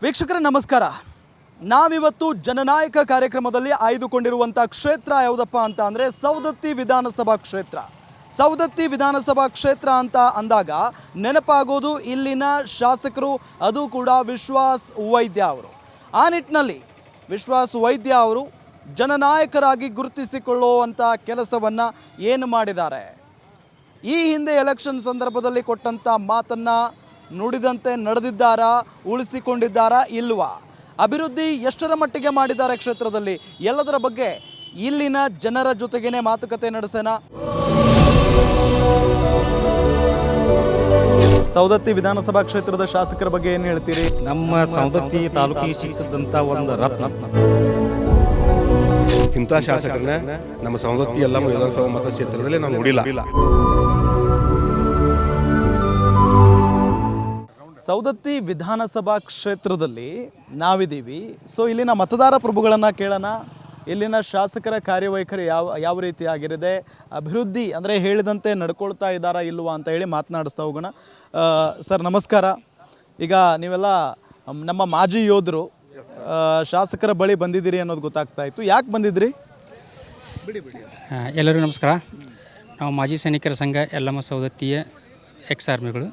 ವೀಕ್ಷಕರೇ ನಮಸ್ಕಾರ. ನಾವಿವತ್ತು ಜನನಾಯಕ ಕಾರ್ಯಕ್ರಮದಲ್ಲಿ ಆಯ್ದುಕೊಂಡಿರುವಂಥ ಕ್ಷೇತ್ರ ಯಾವುದಪ್ಪ ಅಂತ ಅಂದರೆ ಸವದತ್ತಿ ವಿಧಾನಸಭಾ ಕ್ಷೇತ್ರ. ಸವದತ್ತಿ ವಿಧಾನಸಭಾ ಕ್ಷೇತ್ರ ಅಂತ ಅಂದಾಗ ನೆನಪಾಗೋದು ಇಲ್ಲಿನ ಶಾಸಕರು, ಅದು ಕೂಡ ವಿಶ್ವಾಸ್ ವೈದ್ಯ ಅವರು. ಆ ನಿಟ್ಟಿನಲ್ಲಿ ವಿಶ್ವಾಸ್ ವೈದ್ಯ ಅವರು ಜನನಾಯಕರಾಗಿ ಗುರುತಿಸಿಕೊಳ್ಳುವಂಥ ಕೆಲಸವನ್ನು ಏನು ಮಾಡಿದ್ದಾರೆ, ಈ ಹಿಂದೆ ಎಲೆಕ್ಷನ್ ಸಂದರ್ಭದಲ್ಲಿ ಕೊಟ್ಟಂಥ ಮಾತನ್ನು ನುಡಿದಂತೆ ನಡೆದಿದ್ದಾರಾ, ಉಳಿಸಿಕೊಂಡಿದ್ದಾರಾ ಇಲ್ವಾ, ಅಭಿವೃದ್ಧಿ ಎಷ್ಟರ ಮಟ್ಟಿಗೆ ಮಾಡಿದ್ದಾರೆ ಕ್ಷೇತ್ರದಲ್ಲಿ, ಎಲ್ಲದರ ಬಗ್ಗೆ ಇಲ್ಲಿನ ಜನರ ಜೊತೆಗೇನೆ ಮಾತುಕತೆ ನಡೆಸೋಣ. ಸವದತ್ತಿ ವಿಧಾನಸಭಾ ಕ್ಷೇತ್ರದ ಶಾಸಕರ ಬಗ್ಗೆ ಏನು ಹೇಳ್ತೀರಿ? ನಮ್ಮ ಸವದತ್ತಿ ತಾಲೂಕಿಗೆ ಸಿಕ್ಕಿದಂಥ ಒಂದು ರತ್ನ. ಇಂಥ ಶಾಸಕರನ್ನ ನಮ್ಮ ಸವದತ್ತಿ ಎಲ್ಲ ವಿಧಾನಸಭಾ ಮತಕ್ಷೇತ್ರದಲ್ಲಿ ನಾವು ನೋಡಿಲ್ಲ. ಸವದತ್ತಿ ವಿಧಾನಸಭಾ ಕ್ಷೇತ್ರದಲ್ಲಿ ನಾವಿದ್ದೀವಿ. ಸೊ ಇಲ್ಲಿನ ಮತದಾರ ಪ್ರಭುಗಳನ್ನು ಕೇಳೋಣ. ಇಲ್ಲಿನ ಶಾಸಕರ ಕಾರ್ಯವೈಖರಿ ಯಾವ ರೀತಿ ಆಗಿರಿದೆ, ಅಭಿವೃದ್ಧಿ ಅಂದರೆ ಹೇಳಿದಂತೆ ನಡ್ಕೊಳ್ತಾ ಇದ್ದಾರಾ ಇಲ್ವಾ ಅಂತ ಹೇಳಿ ಮಾತನಾಡಿಸ್ತಾ ಹೋಗೋಣ. ಸರ್ ನಮಸ್ಕಾರ. ಈಗ ನೀವೆಲ್ಲ ನಮ್ಮ ಮಾಜಿ ಯೋಧರು, ಶಾಸಕರ ಬಳಿ ಬಂದಿದ್ದೀರಿ ಅನ್ನೋದು ಗೊತ್ತಾಗ್ತಾ ಇತ್ತು. ಯಾಕೆ ಬಂದಿದ್ರಿ? ಎಲ್ಲರಿಗೂ ನಮಸ್ಕಾರ. ನಾವು ಮಾಜಿ ಸೈನಿಕರ ಸಂಘ ಯಲ್ಲಮ್ಮ ಸವದತ್ತಿಯ ಎಕ್ಸ್ ಆರ್ಮಿಗಳು.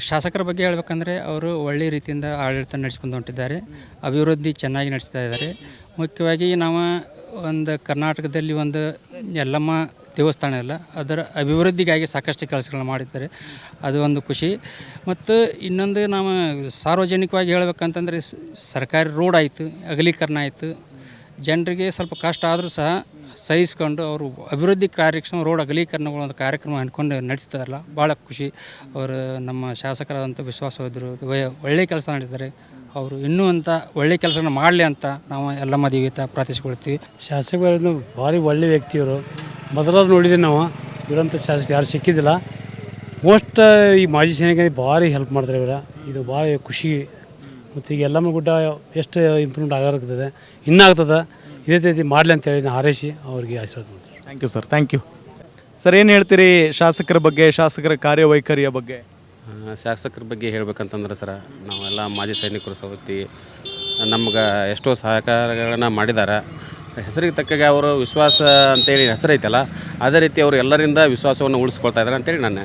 ಶಾಸಕರ ಬಗ್ಗೆ ಹೇಳಬೇಕಂದ್ರೆ ಅವರು ಒಳ್ಳೆಯ ರೀತಿಯಿಂದ ಆಡಳಿತ ನಡೆಸ್ಕೊಂಡು ಹೊಂಟಿದ್ದಾರೆ, ಅಭಿವೃದ್ಧಿ ಚೆನ್ನಾಗಿ ನಡೆಸ್ತಾ ಇದ್ದಾರೆ. ಮುಖ್ಯವಾಗಿ ನಾವು ಒಂದು ಕರ್ನಾಟಕದಲ್ಲಿ ಒಂದು ಯಲ್ಲಮ್ಮ ದೇವಸ್ಥಾನ ಇಲ್ಲ, ಅದರ ಅಭಿವೃದ್ಧಿಗಾಗಿ ಸಾಕಷ್ಟು ಕೆಲಸಗಳನ್ನ ಮಾಡಿದ್ದಾರೆ, ಅದು ಒಂದು ಖುಷಿ. ಮತ್ತು ಇನ್ನೊಂದು ನಾವು ಸಾರ್ವಜನಿಕವಾಗಿ ಹೇಳಬೇಕಂತಂದರೆ ಸರ್ಕಾರಿ ರೋಡ್ ಆಯಿತು, ಅಗಲೀಕರಣ ಆಯಿತು, ಜನರಿಗೆ ಸ್ವಲ್ಪ ಕಷ್ಟ ಆದರೂ ಸಹ ಸಹಿಸ್ಕೊಂಡು ಅವರು ಅಭಿವೃದ್ಧಿ ಕಾರ್ಯಕ್ರಮ, ರೋಡ್ ಅಗಲೀಕರಣಗಳು ಒಂದು ಕಾರ್ಯಕ್ರಮ ಅಂದ್ಕೊಂಡು ನಡೆಸ್ತಾರಲ್ಲ, ಭಾಳ ಖುಷಿ. ಅವರು ನಮ್ಮ ಶಾಸಕರಾದಂಥ ವಿಶ್ವಾಸವಿದ್ದರು, ಒಳ್ಳೆಯ ಕೆಲಸ ನಡೆಸಿದ್ದಾರೆ. ಅವರು ಇನ್ನೂ ಅಂತ ಒಳ್ಳೆಯ ಕೆಲಸನ ಮಾಡಲಿ ಅಂತ ನಾವು ಯಲ್ಲಮ್ಮ ದೇವಿ ಪ್ರಾರ್ಥಿಸಿಕೊಳ್ತೀವಿ. ಶಾಸಕರು ಭಾರಿ ಒಳ್ಳೆಯ ವ್ಯಕ್ತಿಯವರು. ಮೊದಲಾದ್ರು ನೋಡಿದ್ದೀವಿ ನಾವು, ಇವರಂಥ ಶಾಸಕ ಯಾರು ಸಿಕ್ಕಿದ್ದಿಲ್ಲ. ಮೋಸ್ಟ್ ಈ ಮಾಜಿ ಸೈನಿಕರಿಗೆ ಭಾರಿ ಹೆಲ್ಪ್ ಮಾಡ್ತಾರೆ ಇವರು. ಇದು ಭಾಳ ಖುಷಿ. ಮತ್ತು ಈಗ ಯಲ್ಲಮ್ಮ ಗುಡ್ಡ ಎಷ್ಟು ಇಂಪ್ರೂವ್ಮೆಂಟ್ ಆಗಾಗ್ತದೆ, ಇನ್ನೂ ಆಗ್ತದೆ. ಇದೇ ರೀತಿ ಮಾಡಲಿ ಅಂತೇಳಿ ನಾನು ಹಾರೈಸಿ ಅವ್ರಿಗೆ ಆಶೀರ್ವಾದ ಮಾಡ್ತೀನಿ. Thank you sir. Thank you sir. ಏನು ಹೇಳ್ತೀರಿ ಶಾಸಕರ ಬಗ್ಗೆ, ಶಾಸಕರ ಕಾರ್ಯವೈಖರಿಯ ಬಗ್ಗೆ? ಶಾಸಕರ ಬಗ್ಗೆ ಹೇಳ್ಬೇಕಂತಂದ್ರೆ ಸರ, ನಾವೆಲ್ಲ ಮಾಜಿ ಸೈನಿಕರು ಸವದತ್ತಿ, ನಮ್ಗೆ ಎಷ್ಟೋ ಸಹಕಾರಗಳನ್ನು ಮಾಡಿದ್ದಾರೆ. ಹೆಸರಿಗೆ ತಕ್ಕಾಗೆ ಅವರು ವಿಶ್ವಾಸ ಅಂತೇಳಿ ಹೆಸರೈತಲ್ಲ, ಅದೇ ರೀತಿ ಅವರು ಎಲ್ಲರಿಂದ ವಿಶ್ವಾಸವನ್ನು ಉಳಿಸ್ಕೊಳ್ತಾ ಇದ್ದಾರೆ ಅಂತೇಳಿ ನನ್ನ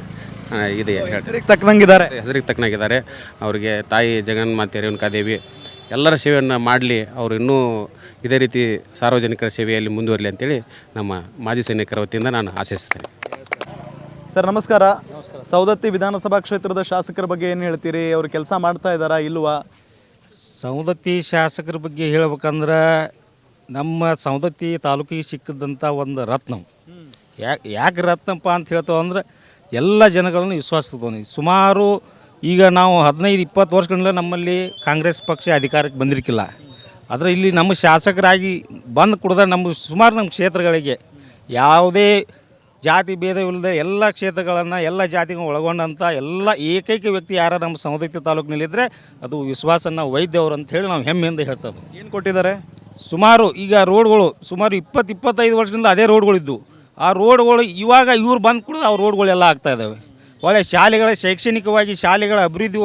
ಇದೆ. ಹೆಸರಿಗೆ ತಕ್ಕಂಗಿದ್ದಾರೆ, ಹೆಸರಿಗೆ ತಕ್ಕನಾಗಿದ್ದಾರೆ. ಅವರಿಗೆ ತಾಯಿ ಜಗನ್ಮಾತೆ ರೇಣುಕಾದೇವಿ ಎಲ್ಲರ ಸೇವೆಯನ್ನು ಮಾಡಲಿ, ಅವರು ಇನ್ನೂ ಇದೇ ರೀತಿ ಸಾರ್ವಜನಿಕರ ಸೇವೆಯಲ್ಲಿ ಮುಂದುವರಲಿ ಅಂತೇಳಿ ನಮ್ಮ ಮಾಜಿ ಸೈನಿಕರ ವತಿಯಿಂದ ನಾನು ಆಶಿಸ್ತೇನೆ. ಸರ್ ನಮಸ್ಕಾರ. ಸವದತ್ತಿ ವಿಧಾನಸಭಾ ಕ್ಷೇತ್ರದ ಶಾಸಕರ ಬಗ್ಗೆ ಏನು ಹೇಳ್ತೀರಿ? ಅವರು ಕೆಲಸ ಮಾಡ್ತಾ ಇದ್ದಾರಾ ಇಲ್ವಾ? ಸವದತ್ತಿ ಶಾಸಕರ ಬಗ್ಗೆ ಹೇಳ್ಬೇಕಂದ್ರೆ ನಮ್ಮ ಸವದತ್ತಿ ತಾಲೂಕಿಗೆ ಸಿಕ್ಕಿದಂಥ ಒಂದು ರತ್ನ. ಯಾಕೆ ರತ್ನಪ್ಪ ಅಂತ ಹೇಳ್ತಾವೆ ಅಂದ್ರೆ ಎಲ್ಲ ಜನಗಳನ್ನು ವಿಶ್ವಾಸ ತಗೊಂಡು ಸುಮಾರು ಈಗ ನಾವು 15-20 ವರ್ಷಗಳಿಂದ ನಮ್ಮಲ್ಲಿ ಕಾಂಗ್ರೆಸ್ ಪಕ್ಷ ಅಧಿಕಾರಕ್ಕೆ ಬಂದಿರಕ್ಕಿಲ್ಲ. ಆದರೆ ಇಲ್ಲಿ ನಮ್ಮ ಶಾಸಕರಾಗಿ ಬಂದು ಕುಡ್ದ ನಮ್ಮ ಸುಮಾರು ನಮ್ಮ ಕ್ಷೇತ್ರಗಳಿಗೆ ಯಾವುದೇ ಜಾತಿ ಭೇದವಿಲ್ಲದೆ ಎಲ್ಲ ಕ್ಷೇತ್ರಗಳನ್ನು ಎಲ್ಲ ಜಾತಿಗಳನ್ನು ಒಳಗೊಂಡಂಥ ಎಲ್ಲ ಏಕೈಕ ವ್ಯಕ್ತಿ ಯಾರು ನಮ್ಮ ಸವದತ್ತಿ ತಾಲೂಕಿನಲ್ಲಿದ್ದರೆ ಅದು ವಿಶ್ವಾಸನ ವೈದ್ಯ ಅವರು ಅಂತ ಹೇಳಿ ನಾವು ಹೆಮ್ಮೆಯಿಂದ ಹೇಳ್ತದೆ. ಏನು ಕೊಟ್ಟಿದ್ದಾರೆ? ಸುಮಾರು ಈಗ ರೋಡ್ಗಳು ಸುಮಾರು 20-25 ವರ್ಷದಿಂದ ಅದೇ ರೋಡ್ಗಳಿದ್ದು, ಆ ರೋಡ್ಗಳು ಇವಾಗ ಇವ್ರು ಬಂದು ಕೂಡ ಆ ರೋಡ್ಗಳೆಲ್ಲ ಆಗ್ತಾ ಇದ್ದಾವೆ. ಒಳ್ಳೆ ಶಾಲೆಗಳ ಶೈಕ್ಷಣಿಕವಾಗಿ ಶಾಲೆಗಳ ಅಭಿವೃದ್ಧಿ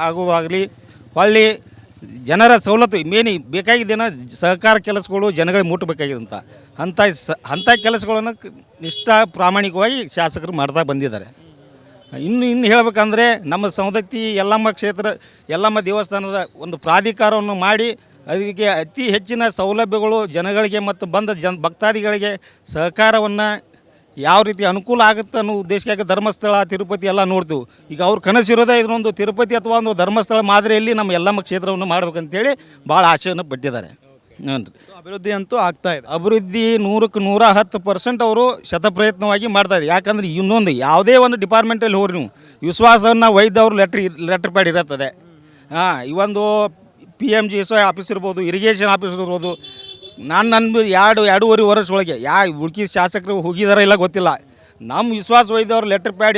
ಆಗೋದಾಗಲಿ, ಒಳ್ಳೆ ಜನರ ಸವಲತ್ತು ಮೇನ್ ಬೇಕಾಗಿದ್ದೇನೋ ಸಹಕಾರ ಕೆಲಸಗಳು ಜನಗಳಿಗೆ ಮುಟ್ಟಬೇಕಾಗಿದ್ದಂಥ ಅಂಥ ಕೆಲಸಗಳನ್ನು ನಿಷ್ಠ ಪ್ರಾಮಾಣಿಕವಾಗಿ ಶಾಸಕರು ಮಾಡ್ತಾ ಬಂದಿದ್ದಾರೆ. ಇನ್ನು ಹೇಳ್ಬೇಕಂದ್ರೆ ನಮ್ಮ ಸವದತ್ತಿ ಯಲ್ಲಮ್ಮ ಕ್ಷೇತ್ರ ಯಲ್ಲಮ್ಮ ದೇವಸ್ಥಾನದ ಒಂದು ಪ್ರಾಧಿಕಾರವನ್ನು ಮಾಡಿ ಅದಕ್ಕೆ ಅತಿ ಹೆಚ್ಚಿನ ಸೌಲಭ್ಯಗಳು ಜನಗಳಿಗೆ ಮತ್ತು ಬಂದ ಭಕ್ತಾದಿಗಳಿಗೆ ಸಹಕಾರವನ್ನು ಯಾವ ರೀತಿ ಅನುಕೂಲ ಆಗುತ್ತೆ ಅನ್ನೋ ಉದ್ದೇಶಕ್ಕಾಗಿ ಧರ್ಮಸ್ಥಳ, ತಿರುಪತಿ ಎಲ್ಲ ನೋಡ್ತೀವಿ. ಈಗ ಅವ್ರು ಕನಸಿರೋದೇ ಇದನ್ನೊಂದು ತಿರುಪತಿ ಅಥವಾ ಒಂದು ಧರ್ಮಸ್ಥಳ ಮಾದರಿಯಲ್ಲಿ ನಮ್ಮ ಯಲ್ಲಮ್ಮ ಕ್ಷೇತ್ರವನ್ನು ಮಾಡ್ಬೇಕಂತೇಳಿ ಭಾಳ ಆಶೆಯನ್ನು ಪಟ್ಟಿದ್ದಾರೆ. ಅಭಿವೃದ್ಧಿ ಅಂತೂ ಆಗ್ತಾ ಇದೆ. ಅಭಿವೃದ್ಧಿ 100% ಅವರು ಶತಪ್ರಯತ್ನವಾಗಿ ಮಾಡ್ತಾರೆ. ಯಾಕಂದ್ರೆ ಇನ್ನೊಂದು ಯಾವುದೇ ಒಂದು ಡಿಪಾರ್ಟ್ಮೆಂಟಲ್ಲಿ ಹೋಗ್ರಿ ನೀವು, ವಿಶ್ವಾಸವನ್ನು ವೈದ್ಯ ಅವರು ಲೆಟ್ರ್ ಪ್ಯಾಡ್ ಇರುತ್ತದೆ. ಇವೊಂದು PMGS ಆಫೀಸ್ ಇರ್ಬೋದು, ಇರಿಗೇಷನ್ ಆಫೀಸ್ ಇರ್ಬೋದು. ನನ್ನ 2-2.5 ವರ್ಷ ಒಳಗೆ ಉಳ್ಕಿ ಶಾಸಕರು ಹೋಗಿದಾರ ಇಲ್ಲ ಗೊತ್ತಿಲ್ಲ, ನಮ್ಮ ವಿಶ್ವಾಸ ವೈದ್ಯವರು ಲೆಟ್ರ್ ಪ್ಯಾಡ್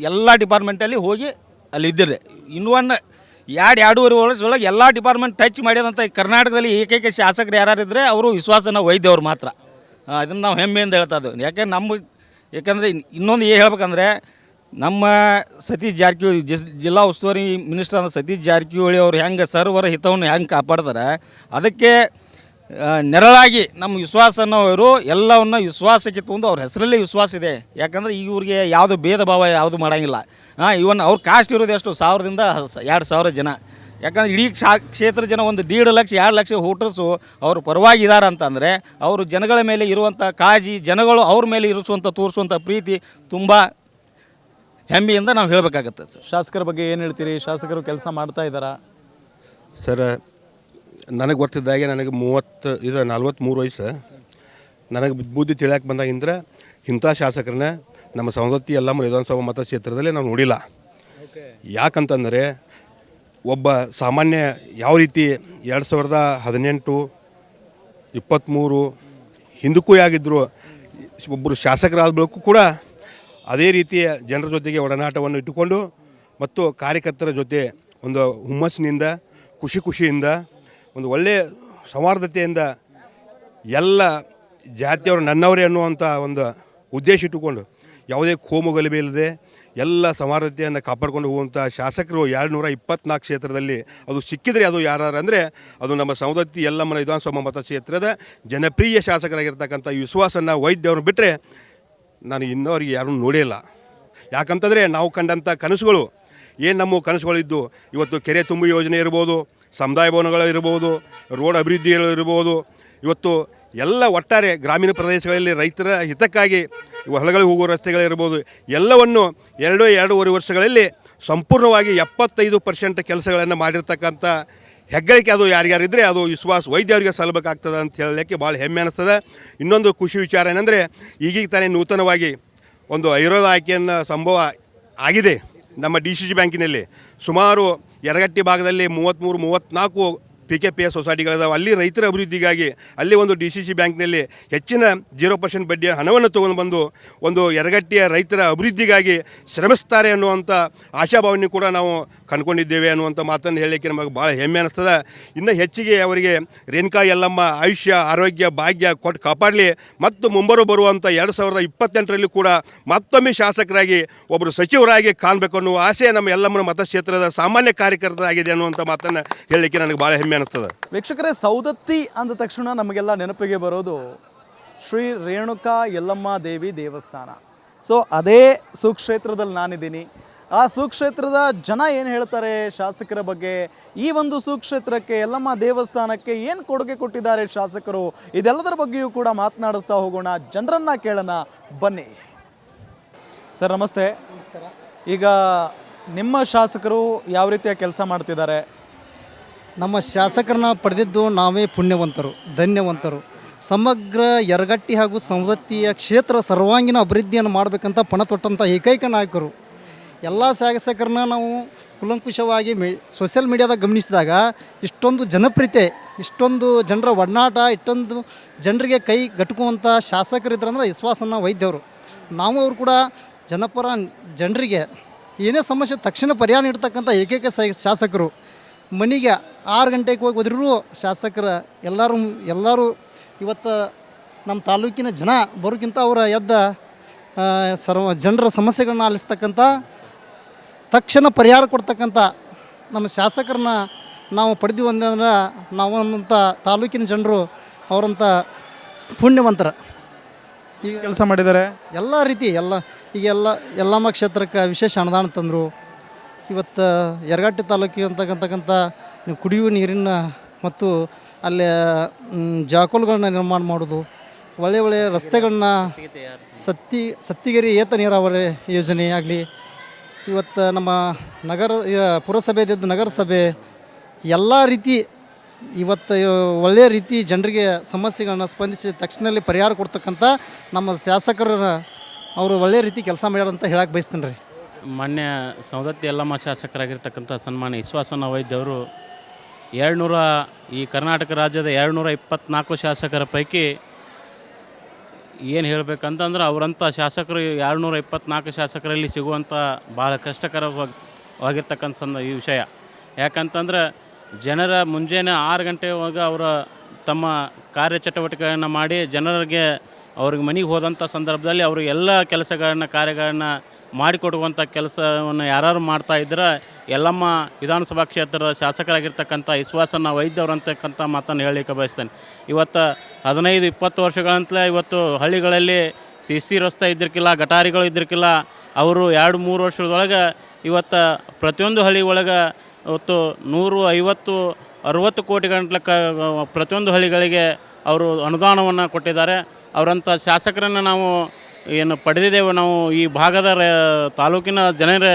ಎಲ್ಲ ಡಿಪಾರ್ಟ್ಮೆಂಟಲ್ಲಿ ಹೋಗಿ ಅಲ್ಲಿ ಇದ್ದಿದೆ. ಇನ್ನೊಂದು 2-2.5 ವರ್ಷ ಒಳಗೆ ಎಲ್ಲ ಡಿಪಾರ್ಟ್ಮೆಂಟ್ ಟಚ್ ಮಾಡ್ಯದಂಥ ಕರ್ನಾಟಕದಲ್ಲಿ ಏಕೈಕ ಶಾಸಕರು ಯಾರಿದ್ರೆ ಅವರು ವಿಶ್ವಾಸನ ವೈದ್ಯವ್ರು ಮಾತ್ರ. ಅದನ್ನು ನಾವು ಹೆಮ್ಮೆಯಿಂದ ಹೇಳ್ತಾ ಇದ್ದೇವೆ. ಯಾಕೆಂದ್ರೆ ಇನ್ನೊಂದು ಏನು ಹೇಳ್ಬೇಕಂದ್ರೆ ನಮ್ಮ ಸತೀಶ್ ಜಾರಕಿಹೊಳಿ ಜಿಲ್ಲಾ ಉಸ್ತುವಾರಿ ಮಿನಿಸ್ಟರ್ ಆದ ಸತೀಶ್ ಜಾರಕಿಹೊಳಿ ಅವರು ಹೆಂಗೆ ಸರ್ವರ ಹಿತವನ್ನು ಹೆಂಗೆ ಕಾಪಾಡ್ತಾರೆ, ಅದಕ್ಕೆ ನೆರಳಾಗಿ ನಮ್ಮ ವಿಶ್ವಾಸ ಅನ್ನೋರು ಎಲ್ಲವನ್ನ ವಿಶ್ವಾಸಕ್ಕೆ ತೊಗೊಂಡು ಅವ್ರ ಹೆಸರಲ್ಲೇ ವಿಶ್ವಾಸ ಇದೆ. ಯಾಕಂದರೆ ಇವ್ರಿಗೆ ಯಾವುದು ಭೇದ ಭಾವ ಯಾವುದು ಮಾಡೋಂಗಿಲ್ಲ. ಇವನ್ ಅವ್ರ ಕಾಸ್ಟ್ ಇರೋದು ಎಷ್ಟು 1000ದಿಂದ 2000 ಜನ. ಯಾಕಂದ್ರೆ ಇಡೀ ಕ್ಷೇತ್ರ ಜನ ಒಂದು 1.5 ಲಕ್ಷ 2 ಲಕ್ಷ ವೋಟರ್ಸು ಅವ್ರ ಪರವಾಗಿದ್ದಾರೆ ಅಂತಂದರೆ ಅವರು ಜನಗಳ ಮೇಲೆ ಇರುವಂಥ ಕಾಳಜಿ, ಜನಗಳು ಅವ್ರ ಮೇಲೆ ತೋರಿಸುವಂಥ ಪ್ರೀತಿ ತುಂಬ ಹೆಮ್ಮೆಯಿಂದ ನಾವು ಹೇಳಬೇಕಾಗತ್ತೆ ಸರ್. ಶಾಸಕರ ಬಗ್ಗೆ ಏನು ಹೇಳ್ತೀರಿ? ಶಾಸಕರು ಕೆಲಸ ಮಾಡ್ತಾ ಇದ್ದಾರಾ? ಸರ್, ನನಗೆ ಗೊತ್ತಿದ್ದಾಗೆ ನನಗೆ 43 ವಯಸ್ಸು. ನನಗೆ ಬುದ್ಧಿ ತಿಳಿಯಕ್ಕೆ ಬಂದಾಗಿಂದ್ರೆ ಇಂಥ ಶಾಸಕರನ್ನ ನಮ್ಮ ಸವದತ್ತಿ ಯಲ್ಲಮ್ಮ ವಿಧಾನಸಭಾ ಮತಕ್ಷೇತ್ರದಲ್ಲಿ ನಾವು ನೋಡಿಲ್ಲ. ಯಾಕಂತಂದರೆ ಒಬ್ಬ ಸಾಮಾನ್ಯ ಯಾವ ರೀತಿ 2018, 23 ಹಿಂದಕ್ಕೂ ಆಗಿದ್ದರು ಒಬ್ಬರು ಶಾಸಕರಾದ ಬಳಿಕೂ ಕೂಡ ಅದೇ ರೀತಿಯ ಜನರ ಜೊತೆಗೆ ಒಡನಾಟವನ್ನು ಇಟ್ಟುಕೊಂಡು ಮತ್ತು ಕಾರ್ಯಕರ್ತರ ಜೊತೆ ಒಂದು ಹುಮ್ಮಸ್ಸಿನಿಂದ ಖುಷಿಯಿಂದ ಒಂದು ಒಳ್ಳೆಯ ಸೌಹಾರ್ದತೆಯಿಂದ ಎಲ್ಲ ಜಾತಿಯವರು ನನ್ನವರೇ ಅನ್ನುವಂಥ ಒಂದು ಉದ್ದೇಶ ಇಟ್ಟುಕೊಂಡು ಯಾವುದೇ ಕೋಮು ಗಲಭೆ ಇಲ್ಲದೆ ಎಲ್ಲ ಸೌಹಾರ್ದತೆಯನ್ನು ಕಾಪಾಡಿಕೊಂಡು ಹೋಗುವಂಥ ಶಾಸಕರು 224 ಕ್ಷೇತ್ರದಲ್ಲಿ ಅದು ಸಿಕ್ಕಿದರೆ ಅದು ಯಾರು ಅಂದರೆ ಅದು ನಮ್ಮ ಸವದತ್ತಿ ಯಲ್ಲಮ್ಮನ ವಿಧಾನಸಭಾ ಮತಕ್ಷೇತ್ರದ ಜನಪ್ರಿಯ ಶಾಸಕರಾಗಿರ್ತಕ್ಕಂಥ ವಿಶ್ವಾಸನ ವೈದ್ಯವ್ರನ್ನ ಬಿಟ್ಟರೆ ನಾನು ಇನ್ನವರಿಗೆ ಯಾರೂ ನೋಡಿಲ್ಲ. ಯಾಕಂತಂದರೆ ನಾವು ಕಂಡಂಥ ಕನಸುಗಳು ಏನು ನಮ್ಮ ಕನಸುಗಳಿದ್ದು ಇವತ್ತು ಕೆರೆ ತುಂಬು ಯೋಜನೆ ಇರ್ಬೋದು, ಸಮುದಾಯ ಭವನಗಳು ಇರ್ಬೋದು, ರೋಡ್ ಅಭಿವೃದ್ಧಿಗಳು ಇರ್ಬೋದು, ಇವತ್ತು ಎಲ್ಲ ಒಟ್ಟಾರೆ ಗ್ರಾಮೀಣ ಪ್ರದೇಶಗಳಲ್ಲಿ ರೈತರ ಹಿತಕ್ಕಾಗಿ ಹೊಲಗಳಿಗೆ ಹೋಗುವ ರಸ್ತೆಗಳಿರ್ಬೋದು, ಎಲ್ಲವನ್ನು 2-2.5 ವರ್ಷಗಳಲ್ಲಿ ಸಂಪೂರ್ಣವಾಗಿ 75% ಕೆಲಸಗಳನ್ನು ಮಾಡಿರ್ತಕ್ಕಂಥ ಹೆಗ್ಗಳಿಕೆ ಅದು ಯಾರಿಗಾರಿದ್ದರೆ ಅದು ವಿಶ್ವಾಸ ವೈದ್ಯರಿಗೆ ಸಲ್ಲಬೇಕಾಗ್ತದೆ ಅಂತ ಹೇಳಲಿಕ್ಕೆ ಭಾಳ ಹೆಮ್ಮೆ ಅನ್ನಿಸ್ತದೆ. ಇನ್ನೊಂದು ಖುಷಿ ವಿಚಾರ ಏನಂದರೆ ಈಗೀಗ ತಾನೇ ನೂತನವಾಗಿ ಒಂದು ಐರೋದ ಆಯ್ಕೆಯನ್ನು ಸಂಭವ ಆಗಿದೆ. ನಮ್ಮ DCC ಬ್ಯಾಂಕಿನಲ್ಲಿ ಸುಮಾರು ಯರಗಟ್ಟಿ ಭಾಗದಲ್ಲಿ 33-34 PKPS ಸೊಸೈಟಿಗಳಿದಾವೆ. ಅಲ್ಲಿ ರೈತರ ಅಭಿವೃದ್ಧಿಗಾಗಿ ಅಲ್ಲಿ ಒಂದು DCC ಬ್ಯಾಂಕ್ನಲ್ಲಿ ಹೆಚ್ಚಿನ 0% ಬಡ್ಡಿಯ ಹಣವನ್ನು ತೊಗೊಂಡು ಬಂದು ಒಂದು ಯರಗಟ್ಟಿಯ ರೈತರ ಅಭಿವೃದ್ಧಿಗಾಗಿ ಶ್ರಮಿಸ್ತಾರೆ ಅನ್ನುವಂಥ ಆಶಾಭಾವನೆ ಕೂಡ ನಾವು ಕಂಡುಕೊಂಡಿದ್ದೇವೆ ಅನ್ನುವಂಥ ಮಾತನ್ನು ಹೇಳಲಿಕ್ಕೆ ನಮಗೆ ಭಾಳ ಹೆಮ್ಮೆ ಅನ್ನಿಸ್ತದೆ. ಇನ್ನು ಹೆಚ್ಚಿಗೆ ಅವರಿಗೆ ರೇಣುಕಾ ಯಲ್ಲಮ್ಮ ಆಯುಷ್ಯ ಆರೋಗ್ಯ ಭಾಗ್ಯ ಕೊಟ್ಟು ಕಾಪಾಡಲಿ ಮತ್ತು ಬರುವಂಥ 2028ರಲ್ಲಿ ಕೂಡ ಮತ್ತೊಮ್ಮೆ ಶಾಸಕರಾಗಿ ಒಬ್ಬರು ಸಚಿವರಾಗಿ ಕಾಣಬೇಕು ಅನ್ನುವ ಆಸೆ ನಮ್ಮ ಯಲ್ಲಮ್ಮನ ಮತಕ್ಷೇತ್ರದ ಸಾಮಾನ್ಯ ಕಾರ್ಯಕರ್ತರಾಗಿದೆ ಅನ್ನುವಂಥ ಮಾತನ್ನು ಹೇಳಲಿಕ್ಕೆ ನನಗೆ ಭಾಳ ಹೆಮ್ಮೆ ಅನ್ನಿಸ್ತದೆ. ವೀಕ್ಷಕರೇ, ಸವದತ್ತಿ ಅಂದ ತಕ್ಷಣ ನಮಗೆಲ್ಲ ನೆನಪಿಗೆ ಬರೋದು ಶ್ರೀ ರೇಣುಕಾ ಯಲ್ಲಮ್ಮ ದೇವಿ ದೇವಸ್ಥಾನ. ಸೊ ಅದೇ ಸುಕ್ಷೇತ್ರದಲ್ಲಿ ನಾನಿದ್ದೀನಿ. ಆ ಸುಕ್ಷೇತ್ರದ ಜನ ಏನು ಹೇಳ್ತಾರೆ ಶಾಸಕರ ಬಗ್ಗೆ, ಈ ಒಂದು ಸುಕ್ಷೇತ್ರಕ್ಕೆ ಯಲ್ಲಮ್ಮ ದೇವಸ್ಥಾನಕ್ಕೆ ಏನು ಕೊಡುಗೆ ಕೊಟ್ಟಿದ್ದಾರೆ ಶಾಸಕರು, ಇದೆಲ್ಲದರ ಬಗ್ಗೆಯೂ ಕೂಡ ಮಾತನಾಡಿಸ್ತಾ ಹೋಗೋಣ, ಜನರನ್ನು ಕೇಳೋಣ ಬನ್ನಿ. ಸರ್ ನಮಸ್ತೆ. ಈಗ ನಿಮ್ಮ ಶಾಸಕರು ಯಾವ ರೀತಿಯ ಕೆಲಸ ಮಾಡ್ತಿದ್ದಾರೆ? ನಮ್ಮ ಶಾಸಕರನ್ನ ಪಡೆದಿದ್ದು ನಾವೇ ಪುಣ್ಯವಂತರು, ಧನ್ಯವಂತರು. ಸಮಗ್ರ ಯರಗಟ್ಟಿ ಹಾಗೂ ಸವದತ್ತಿಯ ಕ್ಷೇತ್ರ ಸರ್ವಾಂಗೀಣ ಅಭಿವೃದ್ಧಿಯನ್ನು ಮಾಡಬೇಕಂತ ಪಣ ತೊಟ್ಟಂಥ ಏಕೈಕ ನಾಯಕರು. ಎಲ್ಲ ಶಾಸಕರನ್ನ ನಾವು ಕುಲಂಕುಷವಾಗಿ ಸೋಷಿಯಲ್ ಮೀಡಿಯಾದಾಗ ಗಮನಿಸಿದಾಗ ಇಷ್ಟೊಂದು ಜನಪ್ರಿಯತೆ, ಇಷ್ಟೊಂದು ಜನರ ಒಡನಾಟ, ಇಷ್ಟೊಂದು ಜನರಿಗೆ ಕೈ ಗಟ್ಕುವಂಥ ಶಾಸಕರಿದ್ರಂದ್ರೆ ವಿಶ್ವಾಸನ ವೈದ್ಯವರು. ನಾವು ಅವರು ಕೂಡ ಜನಪರ ಜನರಿಗೆ ಏನೇ ಸಮಸ್ಯೆ ತಕ್ಷಣ ಪರಿಹಾರ ನೀಡ್ತಕ್ಕಂಥ ಏಕೈಕ ಶಾಸಕರು. ಮನೆಗೆ 6 ಗಂಟೆಗೆ ಹೋಗಿ ಹೋದ್ರೂ ಶಾಸಕರ ಎಲ್ಲರೂ ಇವತ್ತು ನಮ್ಮ ತಾಲೂಕಿನ ಜನ ಬರೋಕ್ಕಿಂತ ಅವರ ಜನರ ಸಮಸ್ಯೆಗಳನ್ನ ಆಲಿಸ್ತಕ್ಕಂಥ ತಕ್ಷಣ ಪರಿಹಾರ ಕೊಡ್ತಕ್ಕಂಥ ನಮ್ಮ ಶಾಸಕರನ್ನ ನಾವು ಪಡೆದೀವಿ ಅಂದ್ರೆ ನಾವಂಥ ತಾಲೂಕಿನ ಜನರು ಅವರಂಥ ಪುಣ್ಯವಂತರ. ಈಗ ಕೆಲಸ ಮಾಡಿದ್ದಾರೆ ಎಲ್ಲ ರೀತಿ ಯಲ್ಲಮ್ಮ ಕ್ಷೇತ್ರಕ್ಕೆ ವಿಶೇಷ ಅನುದಾನ ತಂದರು. ಇವತ್ತು ಯರಗಟ್ಟಿ ತಾಲೂಕಿಗೆ ಅಂತಕ್ಕಂಥ ಕುಡಿಯುವ ನೀರಿನ ಮತ್ತು ಅಲ್ಲಿ ಜಾಕೋಲ್ಗಳನ್ನ ನಿರ್ಮಾಣ ಮಾಡೋದು, ಒಳ್ಳೆಯ ರಸ್ತೆಗಳನ್ನ ಸತ್ತಿಗೆರೆ ಏತ ನೀರಾವರಿ ಯೋಜನೆ ಆಗಲಿ, ಇವತ್ತು ನಮ್ಮ ಪುರಸಭೆದಿದ್ದ ನಗರಸಭೆ ಎಲ್ಲ ರೀತಿ ಇವತ್ತು ಒಳ್ಳೆಯ ರೀತಿ ಜನರಿಗೆ ಸಮಸ್ಯೆಗಳನ್ನ ಸ್ಪಂದಿಸಿ ತಕ್ಷಣದಲ್ಲಿ ಪರಿಹಾರ ಕೊಡ್ತಕ್ಕಂಥ ನಮ್ಮ ಶಾಸಕರ ಅವರು ಒಳ್ಳೆಯ ರೀತಿ ಕೆಲಸ ಮಾಡ್ಯಾರ ಅಂತ ಹೇಳಕ್ಕೆ ಬಯಸ್ತೀನಿ ರೀ. ಮಾನ್ಯ ಸವದತ್ತಿ ಯಲ್ಲಮ್ಮ ಶಾಸಕರಾಗಿರ್ತಕ್ಕಂಥ ಸನ್ಮಾನ್ಯ ವಿಶ್ವಾಸನ ವೈದ್ಯವರು 200 ಈ ಕರ್ನಾಟಕ ರಾಜ್ಯದ 224 ಶಾಸಕರ ಪೈಕಿ ಏನು ಹೇಳಬೇಕಂತಂದ್ರೆ ಅವರಂಥ ಶಾಸಕರು 224 ಶಾಸಕರಲ್ಲಿ ಸಿಗುವಂಥ ಭಾಳ ಕಷ್ಟಕರವಾಗಿರ್ತಕ್ಕಂಥ ಈ ವಿಷಯ. ಯಾಕಂತಂದ್ರೆ ಜನರ ಮುಂಜಾನೆ 6 ಗಂಟೆವಾಗ ಅವರ ತಮ್ಮ ಕಾರ್ಯಚಟುವಟಿಕೆಗಳನ್ನು ಮಾಡಿ ಜನರಿಗೆ ಅವ್ರಿಗೆ ಮನೆಗೆ ಹೋದಂಥ ಸಂದರ್ಭದಲ್ಲಿ ಅವರು ಎಲ್ಲ ಕೆಲಸಗಳನ್ನು ಕಾರ್ಯಗಳನ್ನು ಮಾಡಿಕೊಡುವಂಥ ಕೆಲಸವನ್ನು ಯಾರು ಮಾಡ್ತಾ ಇದ್ರೆ ಯಲ್ಲಮ್ಮ ವಿಧಾನಸಭಾ ಕ್ಷೇತ್ರದ ಶಾಸಕರಾಗಿರ್ತಕ್ಕಂಥ ವಿಶ್ವಾಸನ ವೈದ್ಯರು ಅಂತಕ್ಕಂಥ ಮಾತನ್ನು ಹೇಳಲಿಕ್ಕೆ ಬಯಸ್ತೇನೆ. ಇವತ್ತು 15-20 ವರ್ಷಗಳಂತಲೇ ಇವತ್ತು ಹಳ್ಳಿಗಳಲ್ಲಿ ಸಿ ರಸ್ತೆ ಇದ್ದಿರ್ಕಿಲ್ಲ, ಗಟಾರಿಗಳು ಇದ್ದಿರ್ಕಿಲ್ಲ. ಅವರು 2-3 ವರ್ಷದೊಳಗೆ ಇವತ್ತು ಪ್ರತಿಯೊಂದು ಹಳ್ಳಿ ಒಳಗೆ ಇವತ್ತು 150-60 ಕೋಟಿ ಗಂಟ್ಲೆ ಪ್ರತಿಯೊಂದು ಹಳ್ಳಿಗಳಿಗೆ ಅವರು ಅನುದಾನವನ್ನು ಕೊಟ್ಟಿದ್ದಾರೆ. ಅವರಂಥ ಶಾಸಕರನ್ನು ನಾವು ಏನು ಪಡೆದಿದ್ದೇವೆ. ನಾವು ಈ ಭಾಗದ ತಾಲೂಕಿನ ಜನರ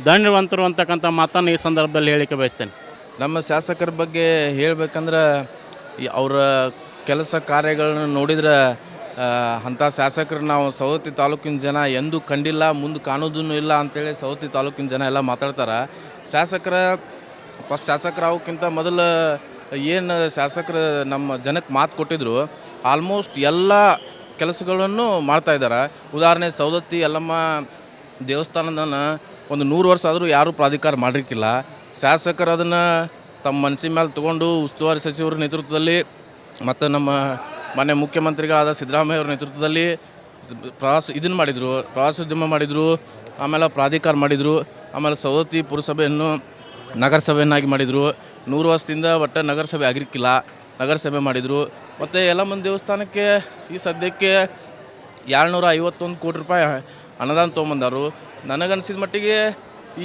ಧನ್ಯವಂತರು ಅಂತಕ್ಕಂಥ ಮಾತನ್ನು ಈ ಸಂದರ್ಭದಲ್ಲಿ ಹೇಳಿಕೆ ಬಯಸ್ತೇನೆ. ನಮ್ಮ ಶಾಸಕರ ಬಗ್ಗೆ ಹೇಳ್ಬೇಕಂದ್ರೆ ಅವರ ಕೆಲಸ ಕಾರ್ಯಗಳನ್ನು ನೋಡಿದ್ರೆ ಅಂಥ ಶಾಸಕರು ನಾವು ಸವದತ್ತಿ ತಾಲೂಕಿನ ಜನ ಎಂದೂ ಕಂಡಿಲ್ಲ, ಮುಂದೆ ಕಾಣೋದೂ ಇಲ್ಲ ಅಂಥೇಳಿ ಸವದತ್ತಿ ತಾಲೂಕಿನ ಜನ ಎಲ್ಲ ಮಾತಾಡ್ತಾರೆ. ಶಾಸಕರಾಗೋಕ್ಕಿಂತ ಮೊದಲು ಏನು ಶಾಸಕರು ನಮ್ಮ ಜನಕ್ಕೆ ಮಾತು ಕೊಟ್ಟಿದ್ರು ಆಲ್ಮೋಸ್ಟ್ ಎಲ್ಲ ಕೆಲಸಗಳನ್ನು ಮಾಡ್ತಾಯಿದ್ದಾರೆ. ಉದಾಹರಣೆ ಸವದತ್ತಿ ಯಲ್ಲಮ್ಮ ದೇವಸ್ಥಾನದನ್ನು ಒಂದು 100 ವರ್ಷ ಆದರೂ ಯಾರೂ ಪ್ರಾಧಿಕಾರ ಮಾಡಿರ್ಕಿಲ್ಲ. ಶಾಸಕರು ಅದನ್ನು ತಮ್ಮ ಮನಸ್ಸಿನ ಮೇಲೆ ತೊಗೊಂಡು ಉಸ್ತುವಾರಿ ಸಚಿವರ ನೇತೃತ್ವದಲ್ಲಿ ಮತ್ತು ನಮ್ಮ ಮಾನ್ಯ ಮುಖ್ಯಮಂತ್ರಿಗಳಾದ ಸಿದ್ದರಾಮಯ್ಯ ಅವರ ನೇತೃತ್ವದಲ್ಲಿ ಪ್ರವಾಸೋದ್ಯಮ ಮಾಡಿದರು. ಆಮೇಲೆ ಪ್ರಾಧಿಕಾರ ಮಾಡಿದರು. ಆಮೇಲೆ ಸವದತ್ತಿ ಪುರಸಭೆಯನ್ನು ನಗರಸಭೆಯನ್ನಾಗಿ ಮಾಡಿದರು. 100 ವರ್ಷದಿಂದ ಒಟ್ಟು ನಗರಸಭೆ ಆಗಿರ್ಕಿಲ್ಲ, ನಗರಸಭೆ ಮಾಡಿದರು. ಮತ್ತು ಯಲ್ಲಮ್ಮನ ದೇವಸ್ಥಾನಕ್ಕೆ ಈ ಸದ್ಯಕ್ಕೆ 251 ಕೋಟಿ ರೂಪಾಯಿ ಅನುದಾನ ತೊಗೊಂಬಂದರು. ನನಗನ್ಸಿದ ಮಟ್ಟಿಗೆ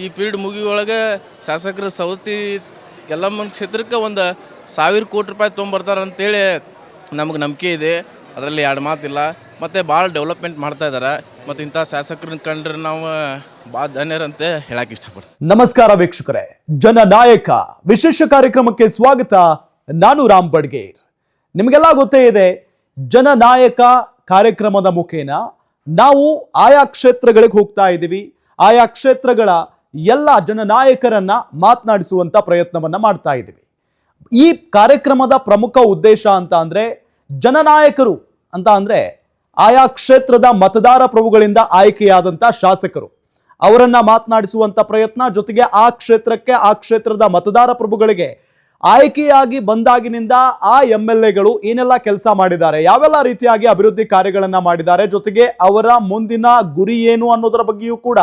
ಈ ಫೀಲ್ಡ್ ಮುಗಿಯೊಳಗೆ ಶಾಸಕರು ಸವದತ್ತಿ ಯಲ್ಲಮ್ಮನ ಕ್ಷೇತ್ರಕ್ಕೆ ಒಂದು 1000 ಕೋಟಿ ರೂಪಾಯಿ ತೊಗೊಂಬರ್ತಾರೆ ಅಂತೇಳಿ ನಮಗೆ ನಂಬಿಕೆ ಇದೆ. ಅದರಲ್ಲಿ 2 ಮಾತಿಲ್ಲ. ಮತ್ತು ಭಾಳ ಡೆವಲಪ್ಮೆಂಟ್ ಮಾಡ್ತಾ ಇದ್ದಾರೆ. ಮತ್ತು ಇಂಥ ಶಾಸಕರನ್ನ ಕಂಡ್ರೆ ನಾವು ಭಾಳ ಧನ್ಯರಂತೆ ಹೇಳಕ್ಕೆ ಇಷ್ಟಪಡ್ತೀನಿ. ನಮಸ್ಕಾರ ವೀಕ್ಷಕರೇ, ಜನನಾಯಕ ವಿಶೇಷ ಕಾರ್ಯಕ್ರಮಕ್ಕೆ ಸ್ವಾಗತ. ನಾನು ರಾಮ್ ಬಡ್ಗೇರ್. ನಿಮಗೆಲ್ಲ ಗೊತ್ತೇ ಇದೆ, ಜನನಾಯಕ ಕಾರ್ಯಕ್ರಮದ ಮುಖೇನ ನಾವು ಆಯಾ ಕ್ಷೇತ್ರಗಳಿಗೆ ಹೋಗ್ತಾ ಇದ್ದೀವಿ. ಆಯಾ ಕ್ಷೇತ್ರಗಳ ಎಲ್ಲ ಜನನಾಯಕರನ್ನ ಮಾತನಾಡಿಸುವಂತ ಪ್ರಯತ್ನವನ್ನ ಮಾಡ್ತಾ ಇದ್ದೀವಿ. ಈ ಕಾರ್ಯಕ್ರಮದ ಪ್ರಮುಖ ಉದ್ದೇಶ ಅಂತ ಅಂದ್ರೆ ಜನನಾಯಕರು ಅಂತ ಅಂದ್ರೆ ಆಯಾ ಕ್ಷೇತ್ರದ ಮತದಾರ ಪ್ರಭುಗಳಿಂದ ಆಯ್ಕೆಯಾದಂತ ಶಾಸಕರು ಅವರನ್ನ ಮಾತನಾಡಿಸುವಂತ ಪ್ರಯತ್ನ, ಜೊತೆಗೆ ಆ ಕ್ಷೇತ್ರಕ್ಕೆ ಆ ಕ್ಷೇತ್ರದ ಮತದಾರ ಪ್ರಭುಗಳಿಗೆ ಆಯ್ಕೆಯಾಗಿ ಬಂದಾಗಿನಿಂದ ಆ MLAಗಳು ಏನೆಲ್ಲ ಕೆಲಸ ಮಾಡಿದ್ದಾರೆ, ಯಾವೆಲ್ಲ ರೀತಿಯಾಗಿ ಅಭಿವೃದ್ಧಿ ಕಾರ್ಯಗಳನ್ನ ಮಾಡಿದ್ದಾರೆ, ಜೊತೆಗೆ ಅವರ ಮುಂದಿನ ಗುರಿ ಏನು ಅನ್ನೋದರ ಬಗ್ಗೆಯೂ ಕೂಡ